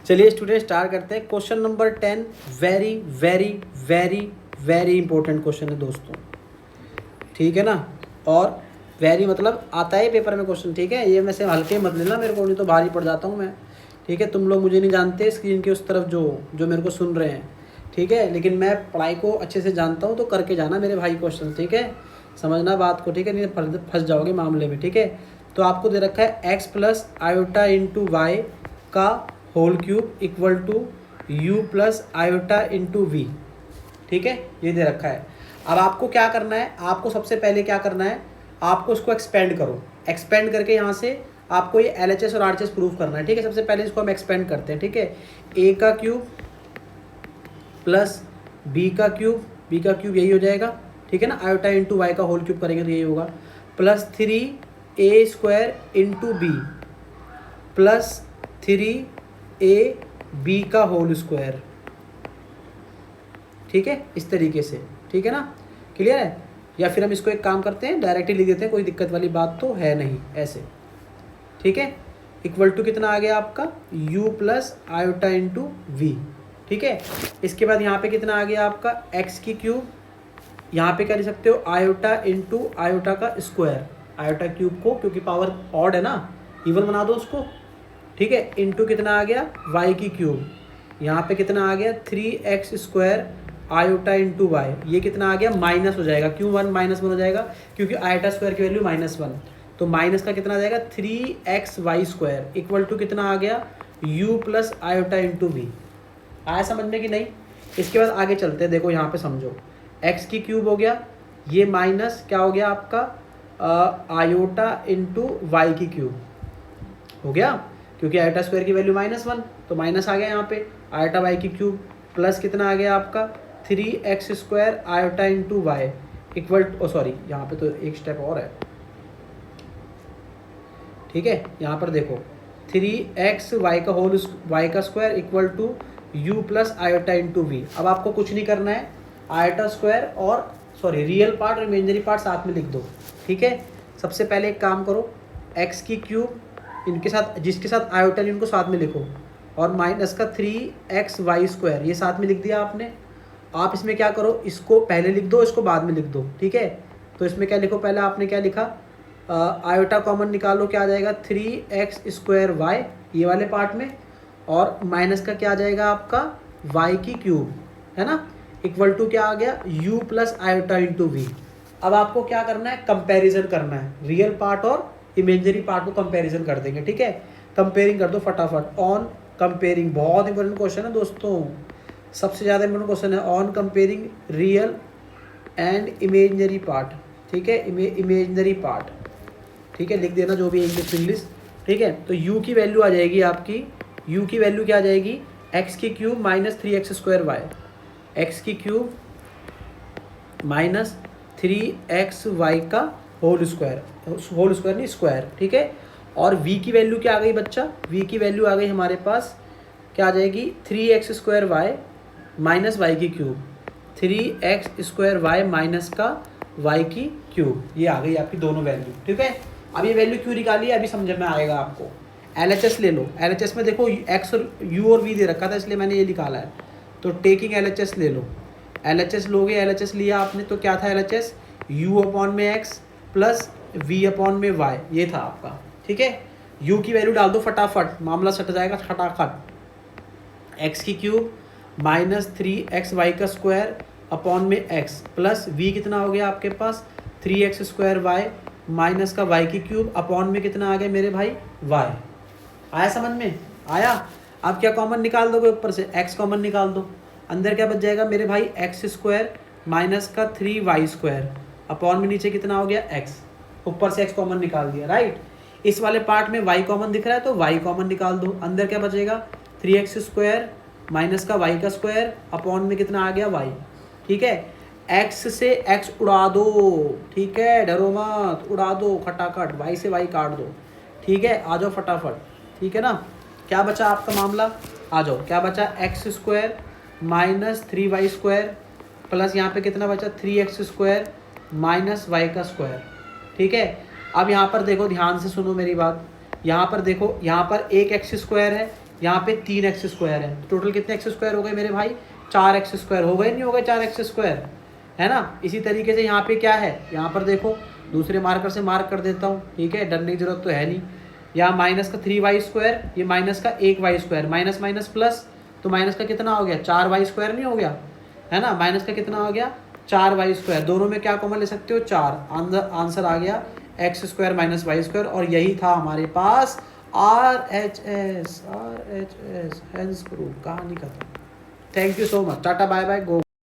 चलिए student start करते हैं। Question number 10 very very very very important question है दोस्तों, ठीक है ना। और वेरी मतलब आता है पेपर में क्वेश्चन, ठीक है। ये वैसे हल्के मत लेना मेरे को, नहीं तो भारी पड़ जाता हूँ मैं, ठीक है। तुम लोग मुझे नहीं जानते स्क्रीन के उस तरफ जो मेरे को सुन रहे हैं, ठीक है। लेकिन मैं पढ़ाई को अच्छे से जानता हूँ, तो करके जाना मेरे भाई क्वेश्चन, ठीक है। समझना बात को, ठीक है, नहीं फंस जाओगे मामले में, ठीक है। तो आपको दे रखा है x plus iota into y का whole cube equal to u plus iota into v, ठीक है। ये दे रखा है। अब आपको क्या करना है, आपको सबसे पहले क्या करना है, आपको इसको एक्सपेंड करो। एक्सपेंड करके यहाँ से आपको ये LHS और RHS प्रूफ करना है, ठीक है। सबसे पहले इसको हम एक्सपेंड करते हैं, ठीक है। a का क्यूब प्लस b का क्यूब यही हो जाएगा, ठीक है ना। आयोटा इंटू वाई का होल क्यूब करेंगे तो यही होगा, plus 3a square into b plus 3ab का होल स्क्वायर, ठीक है। इस तरीके से, ठीक है ना, क्लियर है। या फिर हम इसको एक काम करते हैं, डायरेक्टली लिख देते हैं, कोई दिक्कत वाली बात तो है नहीं, ऐसे, ठीक है। इक्वल टू कितना आ गया आपका u plus iota into v, ठीक है। इसके बाद यहाँ पे कितना आ गया आपका x की क्यूब, यहाँ पे क्या लिख सकते हो आयोटा इंटू आयोटा का स्क्वायर, आयोटा क्यूब को क्योंकि पावर ऑड है ना, इवन बना दो उसको, ठीक है। इंटू कितना आ गया y की क्यूब, यहाँ पे कितना आ गया 3x square iota into Y, ये कितना आ गया माइनस हो जाएगा, क्यों 1 -1 हो जाएगा क्योंकि आयोटा स्क्वायर की वैल्यू -1, तो माइनस का कितना आ जाएगा 3xy स्क्वायर इक्वल टू कितना आ गया u plus iota into v. आया समझ में कि नहीं। इसके बाद आगे चलते हैं, देखो यहाँ पे समझो, x की क्यूब हो गया, ये माइनस क्या हो गया आपका आयोटा इंटू वाई की क्यूब हो गया, क्योंकि आयोटा स्क्वायर की वैल्यू -1 तो माइनस आ गया यहाँ पे आयोटा वाई की क्यूब, प्लस कितना आ गया आपका 3x square iota into y equal sorry यहाँ पे तो एक स्टेप और है, ठीक है। यहाँ पर देखो 3x वाई का square equal to u plus iota into v. अब आपको कुछ नहीं करना है, आयोटा स्क्वायर और सॉरी रियल पार्ट और इमेजिनरी पार्ट साथ में लिख दो, ठीक है। सबसे पहले एक काम करो, x की क्यूब इनके साथ जिसके साथ आयोटा इनको साथ में लिखो, और माइनस का 3xy स्क्वायर ये साथ में लिख दिया आपने। आप इसमें क्या करो, इसको पहले लिख दो, इसको बाद में लिख दो, ठीक है। तो इसमें क्या लिखो, पहले आपने क्या लिखा, आयोटा कॉमन निकालो, क्या आ जाएगा 3x स्क्वायर वाई ये वाले पार्ट में, और माइनस का क्या आ जाएगा आपका y की क्यूब, है ना, इक्वल टू क्या आ गया u plus iota into v. अब आपको क्या करना है, कंपैरिजन करना है, रियल पार्ट और इमेजिनरी पार्ट को कंपैरिजन कर देंगे, ठीक है। कंपेयरिंग कर दो फटाफट, ऑन कंपेयरिंग, बहुत इंपॉर्टेंट क्वेश्चन है दोस्तों, सबसे ज़्यादा इंपॉर्टेंट क्वेश्चन है, on comparing real and imaginary part, ठीक है। इमेजिनरी पार्ट, ठीक है, लिख देना जो भी इंग्लिश, ठीक है। तो u की वैल्यू आ जाएगी आपकी, u की वैल्यू क्या आ जाएगी x की cube minus 3x square y, x की क्यूब माइनस 3x वाई का होल स्क्वायर नहीं स्क्वायर, ठीक है। और v की वैल्यू क्या आ गई बच्चा, v की वैल्यू आ गई हमारे पास क्या आ जाएगी 3x square y minus y की cube, 3x square y minus का y की क्यूब, ये आ गई आपकी दोनों वैल्यू, ठीक है। अब ये वैल्यू क्यों निकाली है अभी समझ में आएगा आपको। LHS ले लो, LHS में देखो x और u और v दे रखा था, इसलिए मैंने ये निकाला है, तो टेकिंग LHS ले लो। LHS लोगे, LHS लिया आपने तो क्या था LHS u अपॉन में x प्लस v अपॉन में y, ये था आपका, ठीक है। u की वैल्यू डाल दो फटाफट, मामला सट जाएगा फटाफट। x की क्यूब माइनस 3xy का स्क्वायर अपॉन में x प्लस v कितना हो गया आपके पास 3x स्क्वायर y माइनस का y की क्यूब अपॉन में कितना आ गया मेरे भाई y। आया समझ में आया। अब क्या कॉमन निकाल दोगे, ऊपर से x कॉमन निकाल दो, अंदर क्या बच जाएगा मेरे भाई x स्क्वायर माइनस का 3y स्क्वायर अपॉन में नीचे कितना हो गया x, ऊपर से x कॉमन निकाल दिया, राइट। इस वाले पार्ट में y कॉमन दिख रहा है तो y कॉमन निकाल दो, अंदर क्या बचेगा 3x स्क्वायर माइनस का y का स्क्वायर अपॉन में कितना आ गया y, ठीक है। x से x उड़ा दो, ठीक है, डरो मत, उड़ा दो खटाखट, y से y काट दो, ठीक है। आ जाओ फटाफट, ठीक है ना। क्या बचा आपका मामला, आ जाओ, क्या बचा x square minus 3y square plus यहाँ पे कितना बचा 3x स्क्वायर माइनस y का स्क्वायर, ठीक है। अब यहाँ पर देखो ध्यान से सुनो मेरी बात, यहाँ पर देखो, यहाँ पर एक x स्क्वायर है, यहाँ पे 3x² है, टोटल कितने x² हो गए मेरे भाई, 4x² हो गए, नहीं हो गए 4x², है ना। इसी तरीके से यहाँ पे क्या है, यहाँ पर देखो दूसरे मार्कर से मार्क कर देता हूँ, ठीक है, डरने की जरूरत तो है नहीं। यहाँ माइनस का 3y², ये माइनस का 1y², माइनस माइनस प्लस, तो माइनस का कितना हो गया, 4y² नहीं हो गया, है ना। माइनस का कितना हो गया, 4y², दोनों में क्या कॉमन ले सकते हो, 4, आंसर आ गया x² माइनस y², और यही था हमारे पास RHS, हेंस प्रूफ, कहानी खत्म। Thank you so much, tata bye bye, go.